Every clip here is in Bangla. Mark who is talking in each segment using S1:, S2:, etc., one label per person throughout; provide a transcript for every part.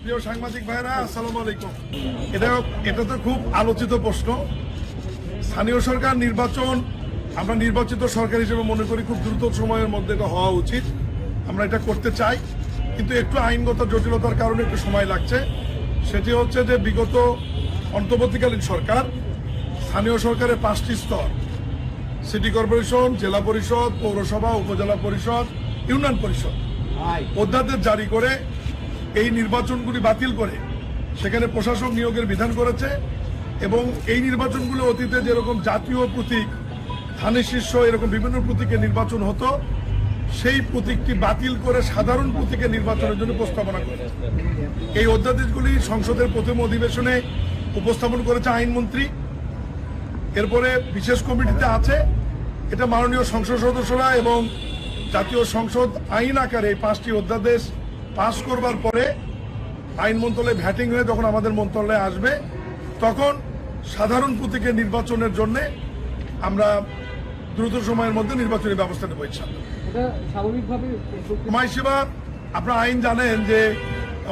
S1: প্রিয় সাংবাদিক ভাইরা, আসসালামু আলাইকুম। এটা তো খুব আলোচিত প্রশ্ন। স্থানীয় সরকার নির্বাচন আমরা নির্বাচিত সরকার হিসেবে মনে করি খুব দ্রুত সময়ের মধ্যে এটা হওয়া উচিত। আমরা এটা করতে চাই, কিন্তু একটু আইনগত জটিলতার কারণে একটু সময় লাগছে। সেটি হচ্ছে যে বিগত অন্তর্বর্তীকালীন সরকার স্থানীয় সরকারের 5টি স্তর, সিটি কর্পোরেশন, জেলা পরিষদ, পৌরসভা, উপজেলা পরিষদ, ইউনিয়ন পরিষদ, অধ্যাদেশ জারি করে এই নির্বাচনগুলি বাতিল করে সেখানে প্রশাসক নিয়োগের বিধান করেছে। এবং এই নির্বাচনগুলো অতীতে যেরকম জাতীয় প্রতীক, ধানের শীর্ষ, এরকম বিভিন্ন প্রতীকে নির্বাচন হতো, সেই প্রতীকটি বাতিল করে সাধারণ প্রতীকে নির্বাচনের জন্য প্রস্তাবনা করে এই অধ্যাদেশগুলি সংসদের প্রথম অধিবেশনে উপস্থাপন করেছে আইনমন্ত্রী। এরপরে বিশেষ কমিটিতে আছে। এটা মাননীয় সংসদ সদস্যরা এবং জাতীয় সংসদ আইন আকারে এই 5টি অধ্যাদেশ পাশ করবার পরে আইন মন্ত্রণালয়ে ভ্যাটিং হয়ে যখন আমাদের মন্ত্রণালয়ে আসবে, তখন সাধারণ প্রতীকের নির্বাচনের জন্য আমরা দ্রুত সময়ের মধ্যে নির্বাচনী ব্যবস্থা নেব ইনশাআল্লাহ। মাইসেবা, আপনারা আইন জানেন যে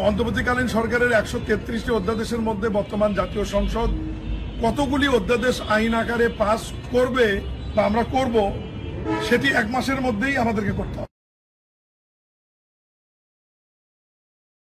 S1: অন্তর্বর্তীকালীন সরকারের 133টি অধ্যাদেশের মধ্যে বর্তমান জাতীয় সংসদ কতগুলি অধ্যাদেশ আইন আকারে পাস করবে বা আমরা করব, সেটি 1 মাসের মধ্যেই আমাদেরকে করতে হবে।